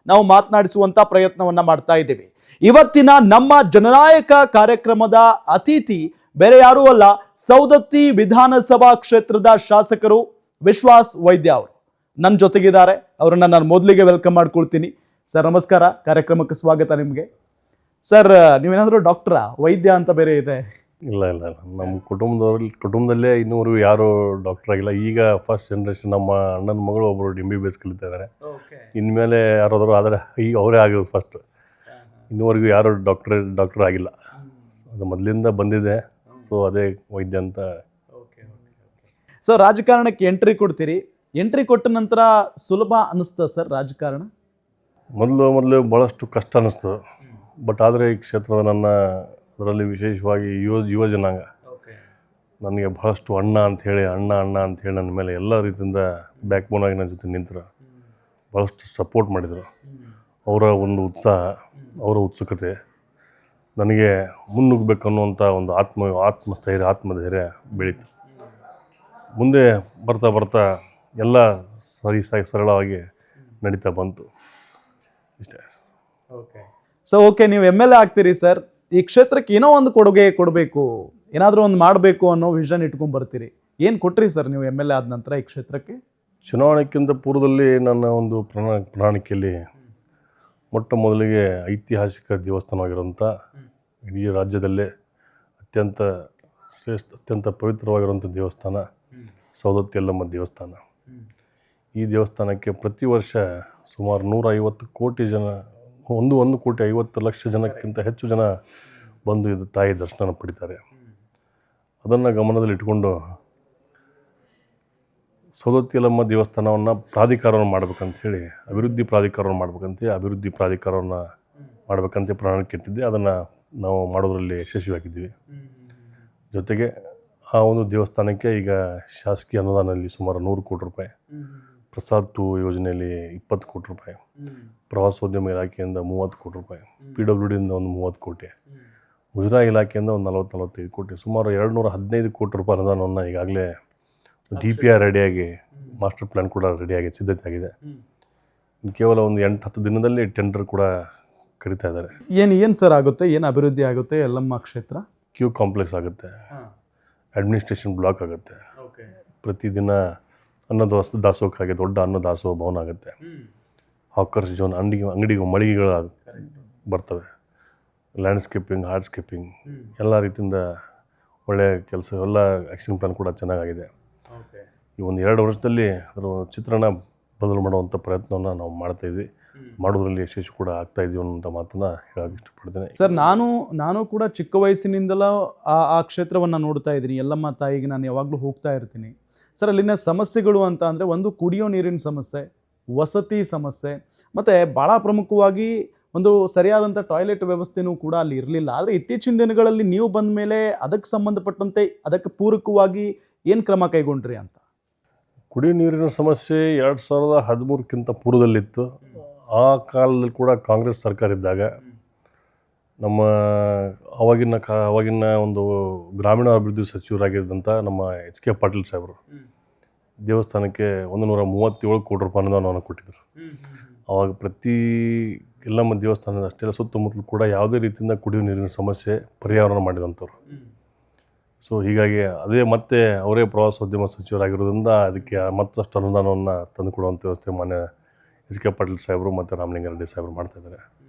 ನಾವು ಮಾತನಾಡಿಸುವಂತ ಪ್ರಯತ್ನವನ್ನ ಮಾಡ್ತಾ ಇದ್ದೀವಿ. ಇವತ್ತಿನ ನಮ್ಮ ಜನನಾಯಕ ಕಾರ್ಯಕ್ರಮದ ಅತಿಥಿ ಬೇರೆ ಯಾರೂ ಅಲ್ಲ, ಸವದತ್ತಿ ವಿಧಾನಸಭಾ ಕ್ಷೇತ್ರದ ಶಾಸಕರು ವಿಶ್ವಾಸ್ ವೈದ್ಯ ಅವರು ನನ್ನ ಜೊತೆಗಿದ್ದಾರೆ. ಅವರನ್ನ ನಾನು ಮೊದಲಿಗೆ ವೆಲ್ಕಮ್ ಮಾಡ್ಕೊಳ್ತೀನಿ. ಸರ್ ನಮಸ್ಕಾರ, ಕಾರ್ಯಕ್ರಮಕ್ಕೆ ಸ್ವಾಗತ ನಿಮಗೆ. ಸರ್ ನೀವೇನಾದರೂ ಡಾಕ್ಟ್ರಾ, ವೈದ್ಯ ಅಂತ ಬೇರೆ ಇದೆ? ಇಲ್ಲ ನಮ್ಮ ಕುಟುಂಬದಲ್ಲೇ ಇನ್ನೂರು ಯಾರು ಡಾಕ್ಟರ್ ಆಗಿಲ್ಲ. ಈಗ ಫಸ್ಟ್ ಜನ್ರೇಷನ್ ನಮ್ಮ ಅಣ್ಣನ ಮಗಳು ಒಬ್ಬರು MBBS ಕಲಿತಾ ಇದ್ದಾರೆ. ಇನ್ಮೇಲೆ ಯಾರಾದರೂ ಆದರೆ ಈಗ ಅವರೇ ಆಗೋದು ಫಸ್ಟ್. ಇನ್ನೂವರೆಗೂ ಯಾರು ಡಾಕ್ಟರ್ ಆಗಿಲ್ಲ. ಅದು ಮೊದಲಿಂದ ಬಂದಿದೆ. ಸೊ ಅದೇ ವೈದ್ಯ ಅಂತ. ಸೊ ರಾಜಕಾರಣಕ್ಕೆ ಎಂಟ್ರಿ ಕೊಡ್ತೀರಿ, ಎಂಟ್ರಿ ಕೊಟ್ಟ ನಂತರ ಸುಲಭ ಅನ್ನಿಸ್ತಾ ಸರ್ ರಾಜಕಾರಣ? ಮೊದಲು ಭಾಳಷ್ಟು ಕಷ್ಟ ಅನ್ನಿಸ್ತು. ಬಟ್ ಆದರೆ ಈ ಕ್ಷೇತ್ರದ ಅದರಲ್ಲಿ ವಿಶೇಷವಾಗಿ ಯುವ ಜನಾಂಗ ನನಗೆ ಬಹಳಷ್ಟು ಅಣ್ಣ ಅಂಥೇಳಿ ನನ್ನ ಮೇಲೆ ಎಲ್ಲ ರೀತಿಯಿಂದ ಬ್ಯಾಕ್ ಬೋನ್ ಆಗಿ ನನ್ನ ಜೊತೆ ನಿಂತರು. ಭಾಳಷ್ಟು ಸಪೋರ್ಟ್ ಮಾಡಿದರು. ಅವರ ಒಂದು ಉತ್ಸಾಹ, ಅವರ ಉತ್ಸುಕತೆ ನನಗೆ ಮುನ್ನುಗ್ಗಬೇಕು ಅನ್ನುವಂಥ ಒಂದು ಆತ್ಮಸ್ಥೈರ್ಯ, ಆತ್ಮಧೈರ್ಯ ಬೆಳೀತು. ಮುಂದೆ ಬರ್ತಾ ಎಲ್ಲ ಸರಳವಾಗಿ ನಡೀತಾ ಬಂತು. ಇಷ್ಟೇ. ಓಕೆ, ನೀವು MLA ಆಗ್ತೀರಿ ಸರ್. ಈ ಕ್ಷೇತ್ರಕ್ಕೆ ಏನೋ ಒಂದು ಕೊಡುಗೆ ಕೊಡಬೇಕು, ಏನಾದರೂ ಒಂದು ಮಾಡಬೇಕು ಅನ್ನೋ ವಿಷನ್ ಇಟ್ಕೊಂಡು ಬರ್ತೀರಿ. ಏನು ಕೊಟ್ರಿ ಸರ್ ನೀವು MLA ಆದ ನಂತರ ಈ ಕ್ಷೇತ್ರಕ್ಕೆ? ಚುನಾವಣೆಗಿಂತ ಪೂರ್ವದಲ್ಲಿ ನನ್ನ ಒಂದು ಪ್ರಣಾಳಿಕೆಯಲ್ಲಿ ಮೊಟ್ಟ ಮೊದಲಿಗೆ ಐತಿಹಾಸಿಕ ದೇವಸ್ಥಾನವಾಗಿರುವಂಥ ಇಡೀ ರಾಜ್ಯದಲ್ಲೇ ಅತ್ಯಂತ ಪವಿತ್ರವಾಗಿರುವಂಥ ದೇವಸ್ಥಾನ ಸವದತ್ತಿ ಯಲ್ಲಮ್ಮ ದೇವಸ್ಥಾನ. ಈ ದೇವಸ್ಥಾನಕ್ಕೆ ಪ್ರತಿ ವರ್ಷ ಸುಮಾರು 150 ಕೋಟಿ ಜನ, 1,50,00,000 ಜನಕ್ಕಿಂತ ಹೆಚ್ಚು ಜನ ಬಂದು ಇದು ತಾಯಿ ದರ್ಶನ ಪಡಿತಾರೆ. ಅದನ್ನು ಗಮನದಲ್ಲಿ ಇಟ್ಕೊಂಡು ಸವದತ್ತಿ ಯಲ್ಲಮ್ಮ ದೇವಸ್ಥಾನವನ್ನು ಪ್ರಾಧಿಕಾರವನ್ನು ಮಾಡಬೇಕಂತೇಳಿ ಅಭಿವೃದ್ಧಿ ಪ್ರಾಧಿಕಾರವನ್ನು ಮಾಡಬೇಕಂತ ಪ್ರಣಾಳಿಕೆ ಇಟ್ಟಿದ್ದೆ. ಅದನ್ನು ನಾವು ಮಾಡೋದರಲ್ಲಿ ಯಶಸ್ವಿಯಾಗಿದ್ದೀವಿ. ಜೊತೆಗೆ ಆ ಒಂದು ದೇವಸ್ಥಾನಕ್ಕೆ ಈಗ ಶಾಸಕೀಯ ಅನುದಾನದಲ್ಲಿ ಸುಮಾರು 100 ಕೋಟಿ ರೂಪಾಯಿ, ಪ್ರಸಾದ್ 2 ಯೋಜನೆಯಲ್ಲಿ 20 ಕೋಟಿ ರೂಪಾಯಿ, ಪ್ರವಾಸೋದ್ಯಮ ಇಲಾಖೆಯಿಂದ 30 ಕೋಟಿ ರೂಪಾಯಿ, PWDಯಿಂದ ಒಂದು 30 ಕೋಟಿ, ಮುಜರಾಯಿ ಇಲಾಖೆಯಿಂದ ಒಂದು 40-45 ಕೋಟಿ, ಸುಮಾರು 215 ಕೋಟಿ ರೂಪಾಯಿ ಅನುದಾನವನ್ನು ಈಗಾಗಲೇ DPR ರೆಡಿಯಾಗಿ, ಮಾಸ್ಟರ್ ಪ್ಲ್ಯಾನ್ ಕೂಡ ರೆಡಿಯಾಗಿ ಸಿದ್ಧತೆ ಆಗಿದೆ. ಕೇವಲ ಒಂದು 8-10 ದಿನದಲ್ಲಿ ಟೆಂಡರ್ ಕೂಡ ಕರೀತಾ ಇದ್ದಾರೆ. ಏನು ಸರ್ ಆಗುತ್ತೆ, ಏನು ಅಭಿವೃದ್ಧಿ ಆಗುತ್ತೆ ಯಲ್ಲಮ್ಮ ಕ್ಷೇತ್ರ? ಕ್ಯೂ ಕಾಂಪ್ಲೆಕ್ಸ್ ಆಗುತ್ತೆ, ಅಡ್ಮಿನಿಸ್ಟ್ರೇಷನ್ ಬ್ಲಾಕ್ ಆಗುತ್ತೆ, ಪ್ರತಿದಿನ ದಾಸೋಹಕ್ಕಾಗಿ ದೊಡ್ಡ ದಾಸೋಹ ಭವನ ಆಗುತ್ತೆ, ಹಾಕರ್ಸ್ ಜೋನ್, ಅಂಗಡಿಗೆ ಮಳಿಗೆಗಳು ಬರ್ತವೆ, ಲ್ಯಾಂಡ್ಸ್ಕೇಪಿಂಗ್, ಹಾರ್ಡ್ಸ್ಕೇಪಿಂಗ್ ಎಲ್ಲ ರೀತಿಯಿಂದ ಒಳ್ಳೆಯ ಕೆಲಸ, ಎಲ್ಲ ಆ್ಯಕ್ಷನ್ ಪ್ಲಾನ್ ಕೂಡ ಚೆನ್ನಾಗಿದೆ. ಈ ಒಂದು 2 ವರ್ಷದಲ್ಲಿ ಅದರ ಚಿತ್ರಣ ಬದಲು ಮಾಡುವಂಥ ಪ್ರಯತ್ನವನ್ನು ನಾವು ಮಾಡ್ತಾಯಿದ್ವಿ, ಮಾಡೋದ್ರಲ್ಲಿ ಯಶಸ್ಸು ಕೂಡ ಆಗ್ತಾಯಿದ್ದೀವಿ ಅನ್ನೋಂಥ ಮಾತನ್ನು ಹೇಳೋಕ್ಕೆ ಇಷ್ಟಪಡ್ತೇನೆ. ಸರ್, ನಾನು ಕೂಡ ಚಿಕ್ಕ ವಯಸ್ಸಿನಿಂದಲೂ ಆ ಕ್ಷೇತ್ರವನ್ನು ನೋಡ್ತಾ ಇದ್ದೀನಿ. ಯಲ್ಲಮ್ಮ ತಾಯಿಗೆ ನಾನು ಯಾವಾಗಲೂ ಹೋಗ್ತಾ ಇರ್ತೀನಿ ಸರ್. ಅಲ್ಲಿನ ಸಮಸ್ಯೆಗಳು ಅಂತ ಅಂದರೆ, ಒಂದು ಕುಡಿಯೋ ನೀರಿನ ಸಮಸ್ಯೆ, ವಸತಿ ಸಮಸ್ಯೆ, ಮತ್ತು ಭಾಳ ಪ್ರಮುಖವಾಗಿ ಒಂದು ಸರಿಯಾದಂಥ ಟಾಯ್ಲೆಟ್ ವ್ಯವಸ್ಥೆನೂ ಕೂಡ ಅಲ್ಲಿ ಇರಲಿಲ್ಲ. ಆದರೆ ಇತ್ತೀಚಿನ ದಿನಗಳಲ್ಲಿ ನೀವು ಬಂದ ಮೇಲೆ ಅದಕ್ಕೆ ಸಂಬಂಧಪಟ್ಟಂತೆ ಅದಕ್ಕೆ ಪೂರಕವಾಗಿ ಏನು ಕ್ರಮ ಕೈಗೊಂಡ್ರಿ ಅಂತ? ಕುಡಿಯೋ ನೀರಿನ ಸಮಸ್ಯೆ 2013ಕ್ಕಿಂತ ಪೂರ್ವದಲ್ಲಿತ್ತು. ಆ ಕಾಲದಲ್ಲಿ ಕೂಡ ಕಾಂಗ್ರೆಸ್ ಸರ್ಕಾರ ಇದ್ದಾಗ ನಮ್ಮ ಅವಾಗಿನ ಒಂದು ಗ್ರಾಮೀಣಾಭಿವೃದ್ಧಿ ಸಚಿವರಾಗಿದ್ದಂಥ ನಮ್ಮ ಎಚ್ ಕೆ ಪಾಟೀಲ್ ಸಾಹೇಬರು ದೇವಸ್ಥಾನಕ್ಕೆ 137 ಕೋಟಿ ರೂಪಾಯಿ ಅನುದಾನವನ್ನು ಕೊಟ್ಟಿದ್ದರು. ಆವಾಗ ಪ್ರತಿ ಯಲ್ಲಮ್ಮ ದೇವಸ್ಥಾನದ ಅಷ್ಟೆಲ್ಲ ಸುತ್ತಮುತ್ತಲು ಕೂಡ ಯಾವುದೇ ರೀತಿಯಿಂದ ಕುಡಿಯೋ ನೀರಿನ ಸಮಸ್ಯೆ ಪರಿಹಾರ ಮಾಡಿದಂಥವ್ರು. ಸೊ ಹೀಗಾಗಿ ಅದೇ ಮತ್ತೆ ಅವರೇ ಪ್ರವಾಸೋದ್ಯಮ ಸಚಿವರಾಗಿರೋದ್ರಿಂದ ಅದಕ್ಕೆ ಮತ್ತಷ್ಟು ಅನುದಾನವನ್ನು ತಂದುಕೊಡುವಂಥ ವ್ಯವಸ್ಥೆ ಮಾನ್ಯ ಎಚ್ ಕೆ ಪಾಟೀಲ್ ಸಾಹೇಬರು ಮತ್ತು ರಾಮಲಿಂಗಾರೆಡ್ಡಿ ಸಾಹೇಬರು ಮಾಡ್ತಾಯಿದ್ದಾರೆ.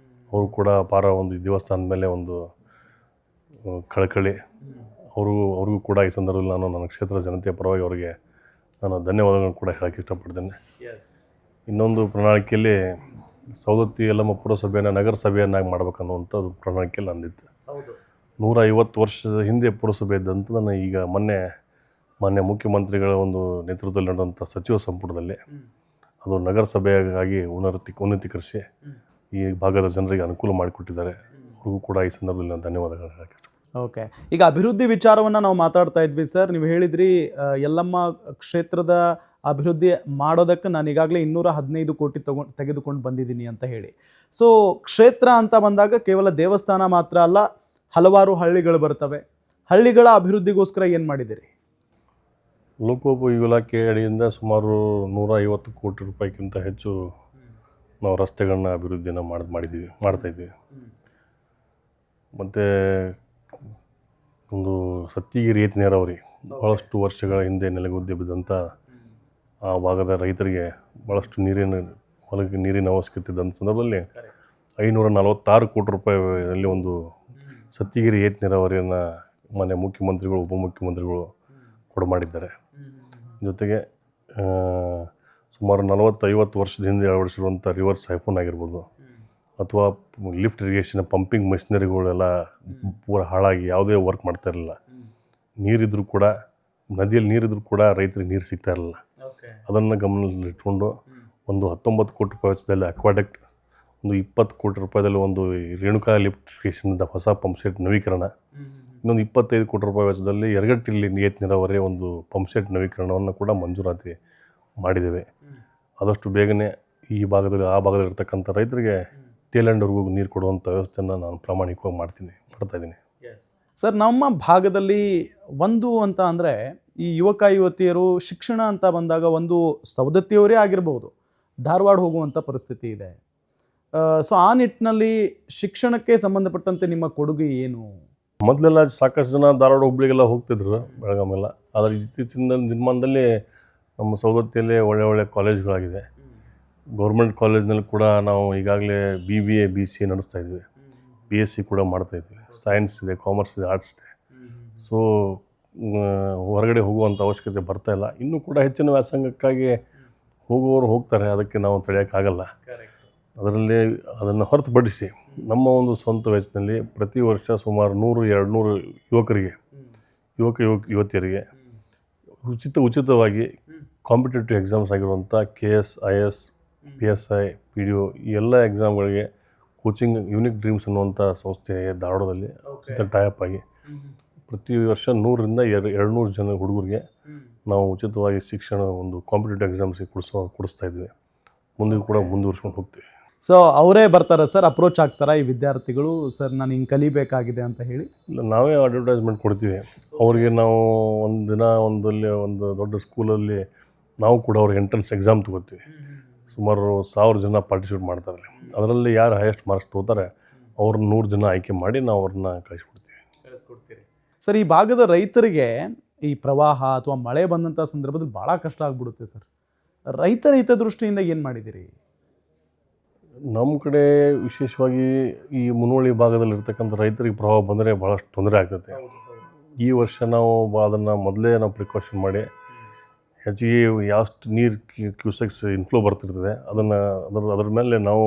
ಅವರು ಕೂಡ ಅಪಾರ ಒಂದು ದೇವಸ್ಥಾನದ ಮೇಲೆ ಒಂದು ಕಳಕಳಿ. ಅವ್ರಿಗೂ ಕೂಡ ಈ ಸಂದರ್ಭದಲ್ಲಿ ನಾನು ನನ್ನ ಕ್ಷೇತ್ರದ ಜನತೆಯ ಪರವಾಗಿ ಅವರಿಗೆ ನಾನು ಧನ್ಯವಾದಗಳನ್ನು ಕೂಡ ಹೇಳೋಕ್ಕೆ ಇಷ್ಟಪಡ್ತೇನೆ. ಇನ್ನೊಂದು ಪ್ರಣಾಳಿಕೆಯಲ್ಲಿ ಸವದತ್ತಿ ಯಲ್ಲಮ್ಮ ಪುರಸಭೆಯನ್ನು ನಗರಸಭೆಯನ್ನಾಗಿ ಮಾಡ್ಬೇಕನ್ನುವಂಥದ್ದು ಪ್ರಣಾಳಿಕೆಯಲ್ಲಿ ನಂದಿತ್ತು. 150 ವರ್ಷದ ಹಿಂದೆ ಪುರಸಭೆ ಇದ್ದಂಥದ್ದನ್ನು ಈಗ ಮಾನ್ಯ ಮುಖ್ಯಮಂತ್ರಿಗಳ ಒಂದು ನೇತೃತ್ವದಲ್ಲಿ ನಡೆದಂಥ ಸಚಿವ ಸಂಪುಟದಲ್ಲಿ ಅದು ನಗರಸಭೆಯಾಗಿ ಉನ್ನತೀಕರಿಸಿ ಈ ಭಾಗದ ಜನರಿಗೆ ಅನುಕೂಲ ಮಾಡಿಕೊಟ್ಟಿದ್ದಾರೆ. ಅವ್ರಿಗೂ ಕೂಡ ಈ ಸಂದರ್ಭದಲ್ಲಿ ನಾನು ಧನ್ಯವಾದಗಳು ಹೇಳಕ್ಕೆ ಇಷ್ಟಪಡ್ತೀನಿ. ಓಕೆ, ಈಗ ಅಭಿವೃದ್ಧಿ ವಿಚಾರವನ್ನು ನಾವು ಮಾತಾಡ್ತಾ ಇದ್ವಿ ಸರ್. ನೀವು ಹೇಳಿದ್ರಿ ಯಲ್ಲಮ್ಮ ಕ್ಷೇತ್ರದ ಅಭಿವೃದ್ಧಿ ಮಾಡೋದಕ್ಕೆ ನಾನು ಈಗಾಗಲೇ 215 ಕೋಟಿ ತೆಗೆದುಕೊಂಡು ಬಂದಿದ್ದೀನಿ ಅಂತ ಹೇಳಿ. ಸೊ ಕ್ಷೇತ್ರ ಅಂತ ಬಂದಾಗ ಕೇವಲ ದೇವಸ್ಥಾನ ಮಾತ್ರ ಅಲ್ಲ, ಹಲವಾರು ಹಳ್ಳಿಗಳು ಬರ್ತವೆ. ಹಳ್ಳಿಗಳ ಅಭಿವೃದ್ಧಿಗೋಸ್ಕರ ಏನು ಮಾಡಿದ್ದೀರಿ? ಲೋಕೋಪಯೋಗಿ ಇಲಾಖೆ ಅಡಿಯಿಂದ ಸುಮಾರು 150 ಕೋಟಿ ರೂಪಾಯಿಗಿಂತ ಹೆಚ್ಚು ನಾವು ರಸ್ತೆಗಳನ್ನ ಅಭಿವೃದ್ಧಿಯನ್ನು ಮಾಡ್ತಾಯಿದ್ದೀವಿ. ಮತ್ತು ಒಂದು ಸತ್ತಿಗಿರಿ ಏತ ನೀರಾವರಿ ಭಾಳಷ್ಟು ವರ್ಷಗಳ ಹಿಂದೆ ನೆಲೆಗುದ್ದೆ ಬಿದ್ದಂಥ ಆ ಭಾಗದ ರೈತರಿಗೆ ಭಾಳಷ್ಟು ನೀರಿನ ಅವಶ್ಯಕತೆ ಇದ್ದಂಥ ಸಂದರ್ಭದಲ್ಲಿ 546 ಕೋಟಿ ರೂಪಾಯಿಯಲ್ಲಿ ಒಂದು ಸತ್ತಿಗಿರಿ ಏತ ನೀರಾವರಿಯನ್ನು ಮಾನ್ಯ ಮುಖ್ಯಮಂತ್ರಿಗಳು, ಉಪಮುಖ್ಯಮಂತ್ರಿಗಳು ಕೊಡಮಾಡಿದ್ದಾರೆ. ಜೊತೆಗೆ ಸುಮಾರು 40-50 ವರ್ಷದ ಹಿಂದೆ ಅಳವಡಿಸಿರುವಂಥ ರಿವರ್ಸ್ ಸೈಫೋನ್ ಆಗಿರ್ಬೋದು, ಅಥವಾ ಲಿಫ್ಟ್ ಇರಿಗೇಷನ್ ಪಂಪಿಂಗ್ ಮೆಷಿನರಿಗಳೆಲ್ಲ ಪೂರ ಹಾಳಾಗಿ ಯಾವುದೇ ವರ್ಕ್ ಮಾಡ್ತಾ ಇರಲಿಲ್ಲ. ನೀರಿದ್ರೂ ಕೂಡ, ನದಿಯಲ್ಲಿ ನೀರಿದ್ರೂ ಕೂಡ ರೈತರಿಗೆ ನೀರು ಸಿಗ್ತಾ ಇರಲಿಲ್ಲ. ಅದನ್ನು ಗಮನದಲ್ಲಿಟ್ಕೊಂಡು ಒಂದು 19 ಕೋಟಿ ರೂಪಾಯಿ ವೆಚ್ಚದಲ್ಲಿ ಅಕ್ವಾಡಕ್ಟ್, ಒಂದು 20 ಕೋಟಿ ರೂಪಾಯಿದಲ್ಲಿ ಒಂದು ರೇಣುಕಾ ಲಿಫ್ಟ್ ಇರಿಗೇಷನ್ದ ಹೊಸ ಪಂಪ್ಸೆಟ್ ನವೀಕರಣ, ಇನ್ನೊಂದು 25 ಕೋಟಿ ರೂಪಾಯಿ ವೆಚ್ಚದಲ್ಲಿ ಯರಗಟ್ಟಿಯಲ್ಲಿ ಏತ ನೀರಾವರಿ ಒಂದು ಪಂಪ್ಸೆಟ್ ನವೀಕರಣವನ್ನು ಕೂಡ ಮಂಜೂರಾತಿ ಮಾಡಿದ್ದೇವೆ. ಆದಷ್ಟು ಬೇಗನೆ ಆ ಭಾಗದಲ್ಲಿರ್ತಕ್ಕಂಥ ರೈತರಿಗೆ ತೇಲಂಡವ್ರಿಗೂ ನೀರು ಕೊಡುವಂಥ ವ್ಯವಸ್ಥೆಯನ್ನು ನಾನು ಪ್ರಾಮಾಣಿಕವಾಗಿ ಮಾಡ್ತಾಯಿದ್ದೀನಿ. ಸರ್, ನಮ್ಮ ಭಾಗದಲ್ಲಿ ಒಂದು ಅಂತ ಅಂದರೆ ಈ ಯುವಕ ಯುವತಿಯರು ಶಿಕ್ಷಣ ಅಂತ ಬಂದಾಗ ಒಂದು ಸವದತ್ತಿಯವರೇ ಆಗಿರ್ಬೋದು, ಧಾರವಾಡ ಹೋಗುವಂಥ ಪರಿಸ್ಥಿತಿ ಇದೆ. ಸೊ ಆ ನಿಟ್ಟಿನಲ್ಲಿ ಶಿಕ್ಷಣಕ್ಕೆ ಸಂಬಂಧಪಟ್ಟಂತೆ ನಿಮ್ಮ ಕೊಡುಗೆ ಏನು? ಮೊದಲೆಲ್ಲ ಸಾಕಷ್ಟು ಜನ ಧಾರವಾಡ ಹುಬ್ಳಿಗೆಲ್ಲ ಹೋಗ್ತಿದ್ರು, ಬೆಳಗಾಮೆಲ್ಲ. ಆದರೆ ಇತ್ತೀಚಿನ ದಿನಮಾನದಲ್ಲಿ ನಮ್ಮ ಸವದತ್ತಿಯಲ್ಲೇ ಒಳ್ಳೆ ಕಾಲೇಜ್ಗಳಾಗಿದೆ. ಗೌರ್ಮೆಂಟ್ ಕಾಲೇಜ್ನಲ್ಲಿ ಕೂಡ ನಾವು ಈಗಾಗಲೇ BBA BC ನಡೆಸ್ತಾಯಿದ್ವಿ, BSc ಕೂಡ ಮಾಡ್ತಾಯಿದ್ವಿ. ಸೈನ್ಸ್ ಇದೆ, ಕಾಮರ್ಸ್ ಇದೆ, ಆರ್ಟ್ಸ್ ಇದೆ. ಸೊ ಹೊರಗಡೆ ಹೋಗುವಂಥ ಅವಶ್ಯಕತೆ ಬರ್ತಾಯಿಲ್ಲ. ಇನ್ನೂ ಕೂಡ ಹೆಚ್ಚಿನ ವ್ಯಾಸಂಗಕ್ಕಾಗಿ ಹೋಗುವವರು ಹೋಗ್ತಾರೆ, ಅದಕ್ಕೆ ನಾವು ತಡೆಯೋಕ್ಕಾಗಲ್ಲ. ಅದನ್ನು ಹೊರತುಪಡಿಸಿ ನಮ್ಮ ಒಂದು ಸ್ವಂತ ವೆಚ್ಚದಲ್ಲಿ ಪ್ರತಿ ವರ್ಷ ಸುಮಾರು 100-200 ಯುವತಿಯರಿಗೆ ಉಚಿತವಾಗಿ ಕಾಂಪಿಟೇಟಿವ್ ಎಕ್ಸಾಮ್ಸ್ ಆಗಿರುವಂಥ KS, IS, PSI, PDO ಈ ಎಲ್ಲ ಎಕ್ಸಾಮ್ಗಳಿಗೆ ಕೋಚಿಂಗ್ ಯೂನಿಕ್ ಡ್ರೀಮ್ಸ್ ಅನ್ನುವಂಥ ಸಂಸ್ಥೆ ಧಾರವಾಡದಲ್ಲಿ ಟೈಅಪ್ ಆಗಿ ಪ್ರತಿ ವರ್ಷ 100-200 ಜನ ಹುಡುಗರಿಗೆ ನಾವು ಉಚಿತವಾಗಿ ಶಿಕ್ಷಣ ಒಂದು ಕಾಂಪಿಟೇಟಿವ್ ಎಕ್ಸಾಮ್ಸ್ಗೆ ಕೊಡಿಸ್ತಾ ಇದ್ವಿ. ಮುಂದೆ ಕೂಡ ಮುಂದುವರ್ಸ್ಕೊಂಡು ಹೋಗ್ತೀವಿ. ಸೊ ಅವರೇ ಬರ್ತಾರೆ ಸರ್, ಅಪ್ರೋಚ್ ಆಗ್ತಾರಾ ಈ ವಿದ್ಯಾರ್ಥಿಗಳು, ಸರ್ ನಾನು ಹಿಂಗೆ ಕಲಿಬೇಕಾಗಿದೆ ಅಂತ ಹೇಳಿ? ಇಲ್ಲ, ನಾವೇ ಅಡ್ವರ್ಟೈಸ್ಮೆಂಟ್ ಕೊಡ್ತೀವಿ ಅವ್ರಿಗೆ. ನಾವು ಒಂದು ದೊಡ್ಡ ಸ್ಕೂಲಲ್ಲಿ ನಾವು ಕೂಡ ಅವ್ರಿಗೆ ಎಂಟ್ರೆನ್ಸ್ ಎಕ್ಸಾಮ್ ತೊಗೋತೀವಿ. ಸುಮಾರು 1000 ಜನ ಪಾರ್ಟಿಸಿಪೇಟ್ ಮಾಡ್ತಾರೆ. ಅದರಲ್ಲಿ ಯಾರು ಹೈಯೆಸ್ಟ್ ಮಾರ್ಕ್ಸ್ ತೊಗೋತಾರೆ ಅವ್ರನ್ನ 100 ಜನ ಆಯ್ಕೆ ಮಾಡಿ ನಾವು ಅವ್ರನ್ನ ಕಳಿಸ್ಕೊಡ್ತೀವಿ. ಸರ್, ಈ ಭಾಗದ ರೈತರಿಗೆ ಈ ಪ್ರವಾಹ ಅಥವಾ ಮಳೆ ಬಂದಂಥ ಸಂದರ್ಭದಲ್ಲಿ ಭಾಳ ಕಷ್ಟ ಆಗ್ಬಿಡುತ್ತೆ ಸರ್. ರೈತರ ಹಿತದೃಷ್ಟಿಯಿಂದ ಏನು ಮಾಡಿದ್ದೀರಿ? ನಮ್ಮ ಕಡೆ ವಿಶೇಷವಾಗಿ ಈ ಮುನ್ನೋಳಿ ಭಾಗದಲ್ಲಿರ್ತಕ್ಕಂಥ ರೈತರಿಗೆ ಪ್ರವಾಹ ಬಂದರೆ ಭಾಳಷ್ಟು ತೊಂದರೆ ಆಗ್ತೈತೆ. ಈ ವರ್ಷ ನಾವು ಅದನ್ನು ಮೊದಲೇ ನಾವು ಪ್ರಿಕಾಷನ್ ಮಾಡಿ ಹೆಚ್ಚಿಗೆ ಯಾವಷ್ಟು ನೀರು ಕ್ಯೂಸೆಕ್ಸ್ ಇನ್ಫ್ಲೋ ಬರ್ತಿರ್ತದೆ ಅದ್ರ ಮೇಲೆ ನಾವು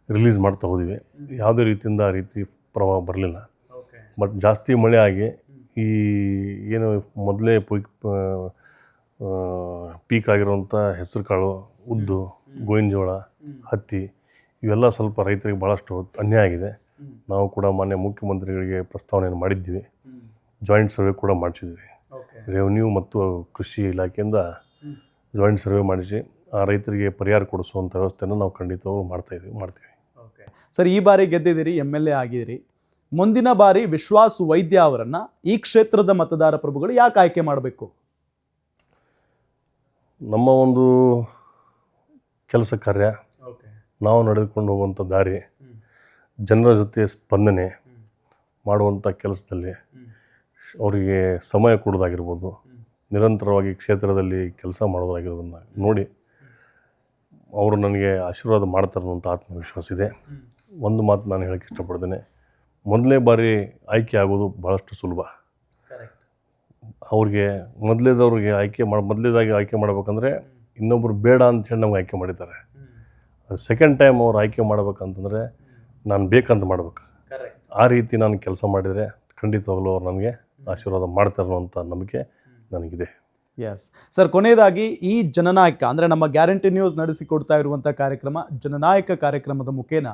ರಿಲೀಸ್ ಮಾಡ್ತಾ ಹೋದ್ವಿ. ಯಾವುದೇ ರೀತಿಯಿಂದ ಆ ರೀತಿ ಪ್ರವಾಹ ಬರಲಿಲ್ಲ. ಬಟ್ ಜಾಸ್ತಿ ಮಳೆ ಆಗಿ ಈ ಏನು ಮೊದಲೇ ಪೀಕ್ ಆಗಿರುವಂಥ ಹೆಸರು ಕಾಳು, ಉದ್ದು, ಗೋವಿನ ಜೋಳ, ಹತ್ತಿ ಇವೆಲ್ಲ ಸ್ವಲ್ಪ ರೈತರಿಗೆ ಭಾಳಷ್ಟು ಅನ್ಯಾಯ ಆಗಿದೆ. ನಾವು ಕೂಡ ಮಾನ್ಯ ಮುಖ್ಯಮಂತ್ರಿಗಳಿಗೆ ಪ್ರಸ್ತಾವನೆಯನ್ನು ಮಾಡಿದ್ವಿ. ಜಾಯಿಂಟ್ ಸರ್ವೆ ಕೂಡ ಮಾಡಿಸಿದ್ವಿ. ರೆವೆನ್ಯೂ ಮತ್ತು ಕೃಷಿ ಇಲಾಖೆಯಿಂದ ಜಾಯಿಂಟ್ ಸರ್ವೆ ಮಾಡಿಸಿ ಆ ರೈತರಿಗೆ ಪರಿಹಾರ ಕೊಡಿಸುವಂಥ ವ್ಯವಸ್ಥೆಯನ್ನು ನಾವು ಖಂಡಿತವಾಗ್ಲೂ ಮಾಡ್ತೀವಿ. ಸರ್, ಈ ಬಾರಿ ಗೆದ್ದಿದ್ದೀರಿ, MLA ಆಗಿದ್ದೀರಿ. ಮುಂದಿನ ಬಾರಿ ವಿಶ್ವಾಸ್ ವೈದ್ಯ ಅವರನ್ನು ಈ ಕ್ಷೇತ್ರದ ಮತದಾರ ಪ್ರಭುಗಳು ಯಾಕೆ ಆಯ್ಕೆ ಮಾಡಬೇಕು? ನಮ್ಮ ಒಂದು ಕೆಲಸ ಕಾರ್ಯ, ನಾವು ನಡೆದುಕೊಂಡು ಹೋಗುವಂಥ ದಾರಿ, ಜನರ ಜೊತೆ ಸ್ಪಂದನೆ ಮಾಡುವಂಥ ಕೆಲಸದಲ್ಲಿ ಅವರಿಗೆ ಸಮಯ ಕೊಡೋದಾಗಿರ್ಬೋದು, ನಿರಂತರವಾಗಿ ಕ್ಷೇತ್ರದಲ್ಲಿ ಕೆಲಸ ಮಾಡೋದಾಗಿರೋದನ್ನು ನೋಡಿ ಅವರು ನನಗೆ ಆಶೀರ್ವಾದ ಮಾಡ್ತಾರೆ ಅನ್ನೋಂಥ ಆತ್ಮವಿಶ್ವಾಸ ಇದೆ. ಒಂದು ಮಾತು ನಾನು ಹೇಳೋಕ್ಕೆ ಇಷ್ಟಪಡ್ತೇನೆ, ಮೊದಲನೇ ಬಾರಿ ಆಯ್ಕೆ ಆಗೋದು ಭಾಳಷ್ಟು ಸುಲಭ. ಅವ್ರಿಗೆ ಮೊದಲೇದಾಗಿ ಆಯ್ಕೆ ಮಾಡ್ಬೇಕಂದ್ರೆ ಇನ್ನೊಬ್ಬರು ಬೇಡ ಅಂಥೇಳಿ ನಮ್ಗೆ ಆಯ್ಕೆ ಮಾಡಿದ್ದಾರೆ. ಸೆಕೆಂಡ್ ಟೈಮ್ ಅವ್ರು ಆಯ್ಕೆ ಮಾಡ್ಬೇಕಂತಂದರೆ ನಾನು ಬೇಕಂತ ಮಾಡ್ಬೇಕು. ಆ ರೀತಿ ನಾನು ಕೆಲಸ ಮಾಡಿದರೆ ಖಂಡಿತವಾಗ್ಲೂ ಅವ್ರು ನನಗೆ ಆಶೀರ್ವಾದ ಮಾಡ್ತಾರೆ ಅನ್ನೋಂಥ ನಂಬಿಕೆ ನನಗಿದೆ. ಎಸ್ ಸರ್, ಕೊನೆಯದಾಗಿ ಈ ಜನನಾಯಕ ಅಂದರೆ ನಮ್ಮ ಗ್ಯಾರಂಟಿ ನ್ಯೂಸ್ ನಡೆಸಿಕೊಡ್ತಾ ಇರುವಂಥ ಕಾರ್ಯಕ್ರಮ ಜನನಾಯಕ ಕಾರ್ಯಕ್ರಮದ ಮುಖೇನ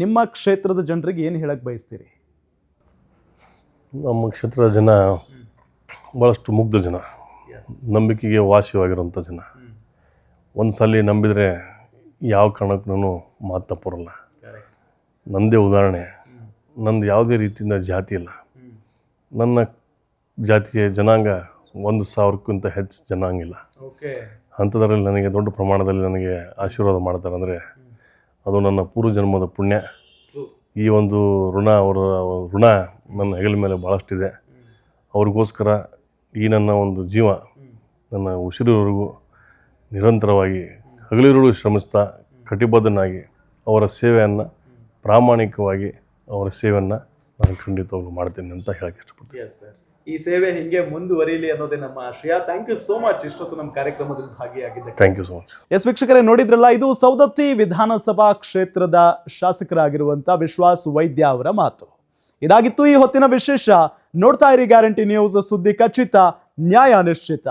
ನಿಮ್ಮ ಕ್ಷೇತ್ರದ ಜನರಿಗೆ ಏನು ಹೇಳಕ್ಕೆ ಬಯಸ್ತೀರಿ? ನಮ್ಮ ಕ್ಷೇತ್ರದ ಜನ ಭಾಳಷ್ಟು ಮುಗ್ಧ ಜನ, ನಂಬಿಕೆಗೆ ವಾಸಿಯಾಗಿರೋಂಥ ಜನ. ಒಂದು ಸಲ ನಂಬಿದರೆ ಯಾವ ಕಾರಣಕ್ಕೂ ಮಾತು ತಪ್ಪರಲ್ಲ. ನನ್ನದೇ ಉದಾಹರಣೆ, ನಂದು ಯಾವುದೇ ರೀತಿಯಿಂದ ಜಾತಿ ಇಲ್ಲ. ನನ್ನ ಜಾತಿಯ ಜನಾಂಗ 1000ಕ್ಕಿಂತ ಹೆಚ್ಚು ಜನಾಂಗ ಇಲ್ಲ. ಅಂಥದ್ರಲ್ಲಿ ನನಗೆ ದೊಡ್ಡ ಪ್ರಮಾಣದಲ್ಲಿ ನನಗೆ ಆಶೀರ್ವಾದ ಮಾಡ್ತಾರೆ ಅಂದರೆ ಅದು ನನ್ನ ಪೂರ್ವಜನ್ಮದ ಪುಣ್ಯ. ಈ ಒಂದು ಅವರ ಋಣ ನನ್ನ ಹೆಗಲ ಮೇಲೆ ಭಾಳಷ್ಟಿದೆ. ಅವ್ರಿಗೋಸ್ಕರ ಈ ನನ್ನ ಒಂದು ಜೀವ ನನ್ನ ಉಸಿರಿವರೆಗೂ ನಿರಂತರವಾಗಿ ಹಗಲಿರುಳು ಶ್ರಮಿಸ್ತಾ ಕಟಿಬದ್ಧನಾಗಿ ಅವರ ಸೇವೆಯನ್ನು ಪ್ರಾಮಾಣಿಕವಾಗಿ ಅವರ ಸೇವೆಯನ್ನು ನಾನು ಖಂಡಿತವಾಗ್ಲೂ ಮಾಡ್ತೇನೆ ಅಂತ ಹೇಳಕ್ಕೆ ಇಷ್ಟಪಡ್ತೀನಿ. ಈ ಸೇವೆ ಹಿಂಗೆ ಮುಂದುವರಿಯಲಿ ಅನ್ನೋದೇ ನಮ್ಮ ಆಶಯ. ಥ್ಯಾಂಕ್ ಯು ಸೋ ಮಚ್ ಇಷ್ಟೊತ್ತು ನಮ್ಮ ಕಾರ್ಯಕ್ರಮದಲ್ಲಿ ಭಾಗಿಯಾಗಿದ್ದೆ. Thank you so much. Yes ವೀಕ್ಷಕರೇ, ನೋಡಿದ್ರಲ್ಲ, ಇದು ಸವದತ್ತಿ ವಿಧಾನಸಭಾ ಕ್ಷೇತ್ರದ ಶಾಸಕರಾಗಿರುವಂಥ ವಿಶ್ವಾಸ್ ವೈದ್ಯ ಅವರ ಮಾತು. ಇದಾಗಿತ್ತು ಈ ಹೊತ್ತಿನ ವಿಶೇಷ. ನೋಡ್ತಾ ಇರಿ ಗ್ಯಾರಂಟಿ ನ್ಯೂಸ್, ಸುದ್ದಿ ಖಚಿತ, ನ್ಯಾಯ ನಿಶ್ಚಿತ.